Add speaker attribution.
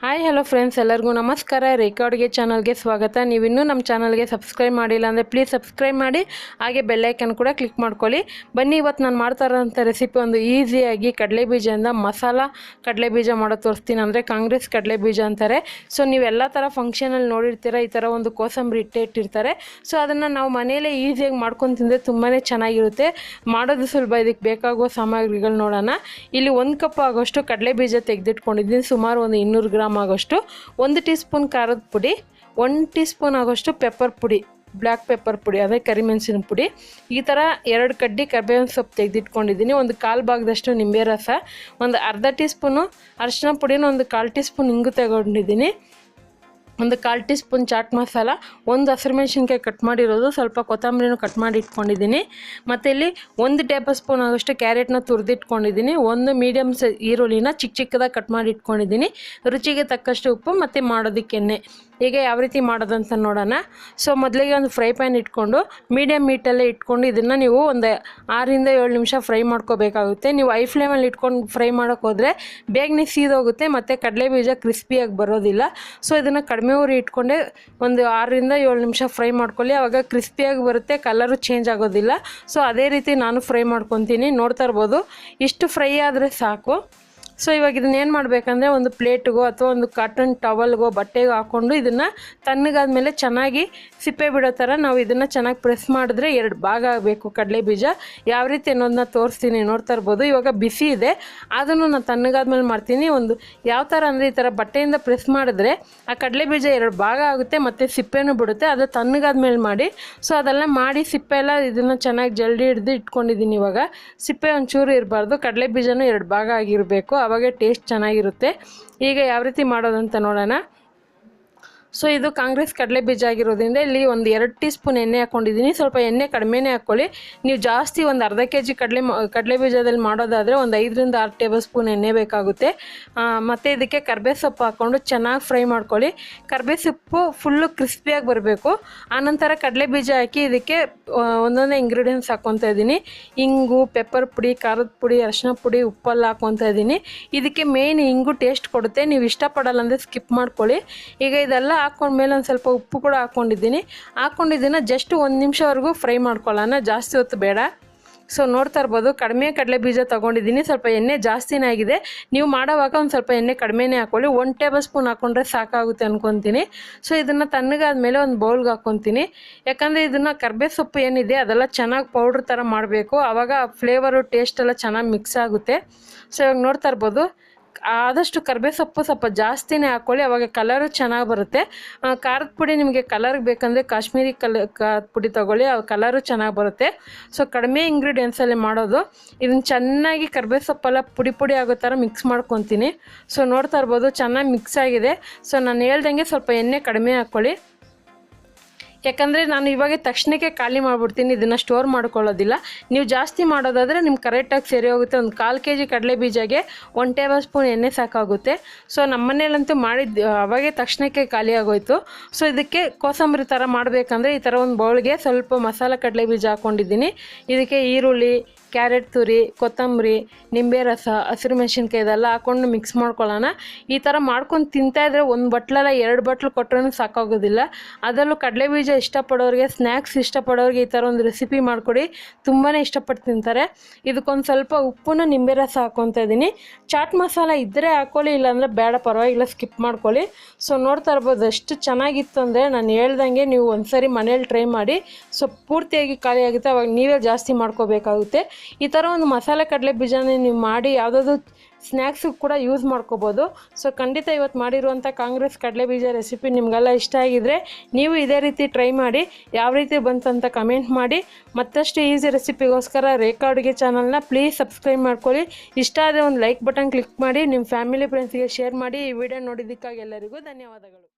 Speaker 1: Hi hello friends, ಎಲ್ಲರಿಗೂ ನಮಸ್ಕಾರ. ರೇಖಾ ಅಡುಗೆ ಚಾನಲ್ಗೆ ಸ್ವಾಗತ. ನೀವು ಇನ್ನೂ ನಮ್ಮ ಚಾನಲ್ಗೆ ಸಬ್ಸ್ಕ್ರೈಬ್ ಮಾಡಿಲ್ಲ ಅಂದರೆ ಪ್ಲೀಸ್ ಸಬ್ಸ್ಕ್ರೈಬ್ ಮಾಡಿ, ಹಾಗೆ ಬೆಲ್ಲೈಕನ್ ಕೂಡ ಕ್ಲಿಕ್ ಮಾಡ್ಕೊಳ್ಳಿ. ಬನ್ನಿ, ಇವತ್ತು ನಾನು ಮಾಡ್ತಾ ಇರೋಂಥ ರೆಸಿಪಿ ಒಂದು ಈಸಿಯಾಗಿ ಕಡಲೆಬೀಜದಿಂದ ಮಸಾಲ ಕಡಲೆಬೀಜ ಮಾಡೋದು ತೋರಿಸ್ತೀನಿ. ಅಂದರೆ ಕಾಂಗ್ರೆಸ್ ಕಡಲೆಬೀಜ ಅಂತಾರೆ. ಸೊ ನೀವೆಲ್ಲ ಥರ ಫಂಕ್ಷನಲ್ಲಿ ನೋಡಿರ್ತೀರ, ಈ ಥರ ಒಂದು ಕೋಸಂಬರಿ ಇಟ್ಟಿರ್ತಾರೆ. ಸೊ ಅದನ್ನು ನಾವು ಮನೆಯಲ್ಲೇ ಈಸಿಯಾಗಿ ಮಾಡ್ಕೊಂಡು ತಿಂದರೆ ತುಂಬಾ ಚೆನ್ನಾಗಿರುತ್ತೆ. ಮಾಡೋದು ಸುಲಭ. ಇದಕ್ಕೆ ಬೇಕಾಗುವ ಸಾಮಗ್ರಿಗಳು ನೋಡೋಣ. ಇಲ್ಲಿ 1 ಕಪ್ ಆಗೋಷ್ಟು ಕಡಲೆಬೀಜ ತೆಗೆದಿಟ್ಕೊಂಡಿದ್ದೀನಿ, ಸುಮಾರು ಒಂದು 200 ಗ್ರಾಮ್ ಆಗೋಷ್ಟು. 1 ಟೀ ಸ್ಪೂನ್ ಖಾರದ ಪುಡಿ, 1 ಟೀ ಸ್ಪೂನ್ ಆಗೋಷ್ಟು ಪೆಪ್ಪರ್ ಪುಡಿ, ಬ್ಲ್ಯಾಕ್ ಪೆಪ್ಪರ್ ಪುಡಿ, ಅದೇ ಕರಿಮೆಣಸಿನ ಪುಡಿ. ಈ ಥರ 2 ಕಡ್ಡಿ ಕರಿಬೇವಿನ ಸೊಪ್ಪು ತೆಗೆದಿಟ್ಕೊಂಡಿದ್ದೀನಿ. ಒಂದು 1/4 ಭಾಗದಷ್ಟು ನಿಂಬೆ ರಸ, ಒಂದು ಅರ್ಧ ಟೀ ಸ್ಪೂನು ಅರಿಶಿನ ಪುಡಿನ, ಒಂದು 1/4 ಟೀ ಸ್ಪೂನ್ ಇಂಗು ತಗೊಂಡಿದ್ದೀನಿ, ಒಂದು 1/4 ಟೀ ಸ್ಪೂನ್ ಚಾಟ್ ಮಸಾಲ, ಒಂದು ಹಸಿರು ಮೆಣಸಿನ್ಕಾಯಿ ಕಟ್ ಮಾಡಿರೋದು, ಸ್ವಲ್ಪ ಕೊತ್ತಂಬರಿನೂ ಕಟ್ ಮಾಡಿ ಇಟ್ಕೊಂಡಿದ್ದೀನಿ. ಮತ್ತು ಇಲ್ಲಿ 1 ಟೇಬಲ್ ಸ್ಪೂನ್ ಆಗೋಷ್ಟು ಕ್ಯಾರೆಟ್ನ ತುರಿದಿಟ್ಕೊಂಡಿದ್ದೀನಿ, 1 ಮೀಡಿಯಮ್ ಈರುಳ್ಳಿನ ಚಿಕ್ಕದಾಗಿ ಕಟ್ ಮಾಡಿ ಇಟ್ಕೊಂಡಿದ್ದೀನಿ, ರುಚಿಗೆ ತಕ್ಕಷ್ಟು ಉಪ್ಪು ಮತ್ತು ಮಾಡೋದಕ್ಕೆ ಎಣ್ಣೆ. ಈಗ ಯಾವ ರೀತಿ ಮಾಡೋದಂತ ನೋಡೋಣ. ಸೊ ಮೊದಲಿಗೆ ಒಂದು ಫ್ರೈ ಪ್ಯಾನ್ ಇಟ್ಕೊಂಡು ಮೀಡಿಯಮ್ ಹೀಟಲ್ಲೇ ಇಟ್ಕೊಂಡು ಇದನ್ನು ನೀವು ಒಂದು 6 ರಿಂದ 7 ನಿಮಿಷ ಫ್ರೈ ಮಾಡ್ಕೋಬೇಕಾಗುತ್ತೆ. ನೀವು ಐ ಫ್ಲೇಮಲ್ಲಿ ಇಟ್ಕೊಂಡು ಫ್ರೈ ಮಾಡೋಕ್ಕೆ ಹೋದರೆ ಬೇಗನೆ ಸೀದೋಗುತ್ತೆ ಮತ್ತು ಕಡಲೆಬೀಜ ಕ್ರಿಸ್ಪಿಯಾಗಿ ಬರೋದಿಲ್ಲ. ಸೊ ಇದನ್ನು ಕಡಿಮೆ ಉರಿ ಇಟ್ಕೊಂಡೆ ಒಂದು 6 ರಿಂದ 7 ನಿಮಿಷ ಫ್ರೈ ಮಾಡ್ಕೊಳ್ಳಿ. ಆವಾಗ ಕ್ರಿಸ್ಪಿಯಾಗಿ ಬರುತ್ತೆ, ಕಲರು ಚೇಂಜ್ ಆಗೋದಿಲ್ಲ. ಸೊ ಅದೇ ರೀತಿ ನಾನು ಫ್ರೈ ಮಾಡ್ಕೊತೀನಿ. ನೋಡ್ತಾ ಇರ್ಬೋದು, ಇಷ್ಟು ಫ್ರೈ ಆದರೆ ಸಾಕು. ಸೊ ಇವಾಗ ಇದನ್ನೇನು ಮಾಡಬೇಕಂದ್ರೆ ಒಂದು ಪ್ಲೇಟ್ಗೋ ಅಥವಾ ಒಂದು ಕಾಟನ್ ಟವಲ್ಗೋ ಬಟ್ಟೆಗೋ ಹಾಕ್ಕೊಂಡು ಇದನ್ನು ತಣ್ಣಗಾದ್ಮೇಲೆ ಚೆನ್ನಾಗಿ ಸಿಪ್ಪೆ ಬಿಡೋ ಥರ ನಾವು ಇದನ್ನು ಚೆನ್ನಾಗಿ ಪ್ರೆಸ್ ಮಾಡಿದ್ರೆ 2 ಭಾಗ ಆಗಬೇಕು ಕಡಲೆಬೀಜ. ಯಾವ ರೀತಿ ಅನ್ನೋದನ್ನ ತೋರಿಸ್ತೀನಿ, ನೋಡ್ತಾ ಇರ್ಬೋದು. ಇವಾಗ ಬಿಸಿ ಇದೆ, ಅದನ್ನು ನಾನು ತಣ್ಣಗಾದ್ಮೇಲೆ ಮಾಡ್ತೀನಿ. ಒಂದು ಯಾವ ಥರ ಅಂದರೆ ಈ ಥರ ಬಟ್ಟೆಯಿಂದ ಪ್ರೆಸ್ ಮಾಡಿದ್ರೆ ಆ ಕಡಲೆಬೀಜ 2 ಭಾಗ ಆಗುತ್ತೆ ಮತ್ತು ಸಿಪ್ಪೆನೂ ಬಿಡುತ್ತೆ. ಅದು ತಣ್ಣಗಾದ್ಮೇಲೆ ಮಾಡಿ. ಸೊ ಅದೆಲ್ಲ ಮಾಡಿ ಸಿಪ್ಪೆ ಎಲ್ಲ ಇದನ್ನು ಚೆನ್ನಾಗಿ ಜಲ್ದಿ ಹಿಡ್ದು ಇಟ್ಕೊಂಡಿದ್ದೀನಿ. ಇವಾಗ ಸಿಪ್ಪೆ ಒಂಚೂರು ಇರಬಾರ್ದು, ಕಡಲೆಬೀಜನೂ 2 ಭಾಗ ಆಗಿರಬೇಕು, ಆವಾಗ ಟೇಸ್ಟ್ ಚೆನ್ನಾಗಿರುತ್ತೆ. ಈಗ ಯಾವ ರೀತಿ ಮಾಡೋದಂತ ನೋಡೋಣ. ಸೊ ಇದು ಕಾಂಗ್ರೆಸ್ ಕಡಲೆಬೀಜ ಆಗಿರೋದ್ರಿಂದ ಇಲ್ಲಿ ಒಂದು 2 ಟೀ ಸ್ಪೂನ್ ಎಣ್ಣೆ ಹಾಕ್ಕೊಂಡಿದ್ದೀನಿ. ಸ್ವಲ್ಪ ಎಣ್ಣೆ ಕಡಿಮೆನೇ ಹಾಕ್ಕೊಳ್ಳಿ. ನೀವು ಜಾಸ್ತಿ ಒಂದು ಅರ್ಧ kg ಕಡಲೆಬೀಜದಲ್ಲಿ ಮಾಡೋದಾದರೆ ಒಂದು 5 ರಿಂದ 6 ಟೇಬಲ್ ಸ್ಪೂನ್ ಎಣ್ಣೆ ಬೇಕಾಗುತ್ತೆ. ಮತ್ತು ಇದಕ್ಕೆ ಕರ್ಬೇವು ಸೊಪ್ಪು ಹಾಕ್ಕೊಂಡು ಚೆನ್ನಾಗಿ ಫ್ರೈ ಮಾಡ್ಕೊಳ್ಳಿ. ಕರ್ಬೇವು ಸೊಪ್ಪು ಫುಲ್ಲು ಕ್ರಿಸ್ಪಿಯಾಗಿ ಬರಬೇಕು. ಆನಂತರ ಕಡಲೆಬೀಜ ಹಾಕಿ ಇದಕ್ಕೆ ಒಂದೊಂದೇ ಇಂಗ್ರೀಡಿಯೆಂಟ್ಸ್ ಹಾಕ್ಕೊತಾ ಇದ್ದೀನಿ. ಇಂಗು, ಪೆಪ್ಪರ್ ಪುಡಿ, ಖಾರದ ಪುಡಿ, ಅರಿಶಿನ ಪುಡಿ, ಉಪ್ಪೆಲ್ಲ ಹಾಕ್ಕೊತಾ ಇದ್ದೀನಿ. ಇದಕ್ಕೆ ಮೇಯ್ನ್ ಇಂಗು ಟೇಸ್ಟ್ ಕೊಡುತ್ತೆ. ನೀವು ಇಷ್ಟಪಡಲ್ಲ ಅಂದರೆ ಸ್ಕಿಪ್ ಮಾಡ್ಕೊಳ್ಳಿ. ಈಗ ಇದೆಲ್ಲ ಹಾಕ್ಕೊಂಡ್ಮೇಲೆ ಒಂದು ಸ್ವಲ್ಪ ಉಪ್ಪು ಕೂಡ ಹಾಕ್ಕೊಂಡಿದ್ದೀನಿ. ಜಸ್ಟ್ 1 ನಿಮಿಷವರೆಗೂ ಫ್ರೈ ಮಾಡ್ಕೊಳ್ಳೋಣ, ಜಾಸ್ತಿ ಹೊತ್ತು ಬೇಡ. ಸೊ ನೋಡ್ತಾ ಇರ್ಬೋದು, ಕಡಿಮೆ ಕಡಲೆಬೀಜ ತೊಗೊಂಡಿದ್ದೀನಿ. ಸ್ವಲ್ಪ ಎಣ್ಣೆ ಜಾಸ್ತಿನೇ ಆಗಿದೆ. ನೀವು ಮಾಡೋವಾಗ ಒಂದು ಸ್ವಲ್ಪ ಎಣ್ಣೆ ಕಡಿಮೆನೇ ಹಾಕ್ಕೊಳ್ಳಿ. 1 ಟೇಬಲ್ ಸ್ಪೂನ್ ಹಾಕ್ಕೊಂಡ್ರೆ ಸಾಕಾಗುತ್ತೆ ಅನ್ಕೊತೀನಿ. ಸೊ ಇದನ್ನು ತಣ್ಣಗಾದ್ಮೇಲೆ ಒಂದು ಬೌಲ್ಗೆ ಹಾಕ್ಕೊತೀನಿ. ಯಾಕಂದರೆ ಇದನ್ನು ಕರ್ಬೇವು ಸೊಪ್ಪು ಏನಿದೆ ಅದೆಲ್ಲ ಚೆನ್ನಾಗಿ ಪೌಡ್ರ್ ಥರ ಮಾಡಬೇಕು, ಆವಾಗ ಫ್ಲೇವರು ಟೇಸ್ಟ್ ಎಲ್ಲ ಚೆನ್ನಾಗಿ ಮಿಕ್ಸ್ ಆಗುತ್ತೆ. ಸೊ ಇವಾಗ ನೋಡ್ತಾ ಇರ್ಬೋದು, ಆದಷ್ಟು ಕರ್ಬೇವು ಸೊಪ್ಪು ಸ್ವಲ್ಪ ಜಾಸ್ತಿನೇ ಹಾಕ್ಕೊಳ್ಳಿ, ಆವಾಗ ಕಲರು ಚೆನ್ನಾಗಿ ಬರುತ್ತೆ. ಖಾರದ ಪುಡಿ ನಿಮಗೆ ಕಲರ್ಗೆ ಬೇಕಂದರೆ ಕಾಶ್ಮೀರಿ ಖಾರದ ಪುಡಿ ತೊಗೊಳ್ಳಿ, ಆ ಕಲರು ಚೆನ್ನಾಗಿ ಬರುತ್ತೆ. ಸೊ ಕಡಿಮೆ ಇಂಗ್ರೀಡಿಯೆಂಟ್ಸಲ್ಲಿ ಮಾಡೋದು. ಇದನ್ನು ಚೆನ್ನಾಗಿ ಕರ್ಬೇವು ಸೊಪ್ಪೆಲ್ಲ ಪುಡಿ ಆಗೋ ಥರ ಮಿಕ್ಸ್ ಮಾಡ್ಕೊತೀನಿ. ಸೊ ನೋಡ್ತಾ ಇರ್ಬೋದು, ಚೆನ್ನಾಗಿ ಮಿಕ್ಸ್ ಆಗಿದೆ. ಸೊ ನಾನು ಹೇಳ್ದಂಗೆ ಸ್ವಲ್ಪ ಎಣ್ಣೆ ಕಡಿಮೆ ಹಾಕ್ಕೊಳ್ಳಿ. ಯಾಕಂದರೆ ನಾನು ಇವಾಗ ತಕ್ಷಣಕ್ಕೆ ಖಾಲಿ ಮಾಡಿಬಿಡ್ತೀನಿ, ಇದನ್ನು ಸ್ಟೋರ್ ಮಾಡ್ಕೊಳ್ಳೋದಿಲ್ಲ. ನೀವು ಜಾಸ್ತಿ ಮಾಡೋದಾದರೆ ನಿಮ್ಗೆ ಕರೆಕ್ಟಾಗಿ ಸರಿ ಹೋಗುತ್ತೆ. ಒಂದು 1/4 kg ಕಡಲೆಬೀಜಗೆ 1 ಟೇಬಲ್ ಸ್ಪೂನ್ ಎಣ್ಣೆ ಸಾಕಾಗುತ್ತೆ. ಸೊ ನಮ್ಮ ಮನೇಲಂತೂ ಮಾಡಿದ್ದು ಅವಾಗೆ ತಕ್ಷಣಕ್ಕೆ ಖಾಲಿ ಆಗೋಯ್ತು. ಸೊ ಇದಕ್ಕೆ ಕೋಸಂಬರಿ ಥರ ಮಾಡಬೇಕಂದ್ರೆ ಈ ಥರ ಒಂದು ಬೌಲ್ಗೆ ಸ್ವಲ್ಪ ಮಸಾಲ ಕಡಲೆಬೀಜ ಹಾಕ್ಕೊಂಡಿದ್ದೀನಿ. ಇದಕ್ಕೆ ಈರುಳ್ಳಿ, ಕ್ಯಾರೆಟ್ ತುರಿ, ಕೊತ್ತಂಬರಿ, ನಿಂಬೆ ರಸ, ಹಸಿರು ಮೆಣಸಿನ್ಕಾಯಿ ಇದೆಲ್ಲ ಹಾಕ್ಕೊಂಡು ಮಿಕ್ಸ್ ಮಾಡ್ಕೊಳ್ಳೋಣ. ಈ ಥರ ಮಾಡ್ಕೊಂಡು ತಿಂತಾಯಿದ್ರೆ 1 ಬಟ್ಲಲ್ಲ 2 ಬಟ್ಲು ಕೊಟ್ಟರೂ ಸಾಕಾಗೋದಿಲ್ಲ. ಅದರಲ್ಲೂ ಕಡಲೆಬೀಜ ಇಷ್ಟಪಡೋರಿಗೆ, ಸ್ನ್ಯಾಕ್ಸ್ ಇಷ್ಟಪಡೋರಿಗೆ ಈ ಥರ ಒಂದು ರೆಸಿಪಿ ಮಾಡಿಕೊಡಿ, ತುಂಬಾ ಇಷ್ಟಪಟ್ಟು ತಿಂತಾರೆ. ಇದಕ್ಕೊಂದು ಸ್ವಲ್ಪ ಉಪ್ಪನ್ನ, ನಿಂಬೆ ರಸ ಹಾಕ್ಕೊತಾ ಇದ್ದೀನಿ. ಚಾಟ್ ಮಸಾಲ ಇದ್ದರೆ ಹಾಕ್ಕೊಳ್ಳಿ, ಇಲ್ಲಾಂದರೆ ಬೇಡ, ಪರವಾಗಿಲ್ಲ, ಸ್ಕಿಪ್ ಮಾಡ್ಕೊಳ್ಳಿ. ಸೊ ನೋಡ್ತಾ ಇರ್ಬೋದು, ಎಷ್ಟು ಚೆನ್ನಾಗಿತ್ತು ಅಂದರೆ ನಾನು ಹೇಳ್ದಂಗೆ ನೀವು ಒಂದ್ಸರಿ ಮನೇಲಿ ಟ್ರೈ ಮಾಡಿ. ಸೊ ಪೂರ್ತಿಯಾಗಿ ಖಾಲಿ ಆಗುತ್ತೆ, ಅವಾಗ ನೀವೇ ಜಾಸ್ತಿ ಮಾಡ್ಕೋಬೇಕಾಗುತ್ತೆ. ಈ ಥರ ಒಂದು ಮಸಾಲೆ ಕಡಲೆ ಬೀಜನ ನೀವು ಮಾಡಿ ಯಾವುದಾದ್ರು ಸ್ನ್ಯಾಕ್ಸಿಗೆ ಕೂಡ ಯೂಸ್ ಮಾಡ್ಕೋಬೋದು. ಸೊ ಖಂಡಿತ ಇವತ್ತು ಮಾಡಿರುವಂಥ ಕಾಂಗ್ರೆಸ್ ಕಡಲೆಬೀಜ ರೆಸಿಪಿ ನಿಮಗೆಲ್ಲ ಇಷ್ಟ ಆಗಿದ್ರೆ ನೀವು ಇದೇ ರೀತಿ ಟ್ರೈ ಮಾಡಿ, ಯಾವ ರೀತಿ ಬಂತಂತ ಕಮೆಂಟ್ ಮಾಡಿ. ಮತ್ತಷ್ಟು ಈಸಿ ರೆಸಿಪಿಗೋಸ್ಕರ ರೇಖಾ ಅಡುಗೆ ಚಾನಲ್ನ ಪ್ಲೀಸ್ ಸಬ್ಸ್ಕ್ರೈಬ್ ಮಾಡ್ಕೊಳ್ಳಿ. ಇಷ್ಟ ಆದರೆ ಒಂದು ಲೈಕ್ ಬಟನ್ ಕ್ಲಿಕ್ ಮಾಡಿ, ನಿಮ್ಮ ಫ್ಯಾಮಿಲಿ ಫ್ರೆಂಡ್ಸ್ಗೆ ಶೇರ್ ಮಾಡಿ. ಈ ವಿಡಿಯೋ ನೋಡಿದ್ದಕ್ಕಾಗಿ ಎಲ್ಲರಿಗೂ ಧನ್ಯವಾದಗಳು.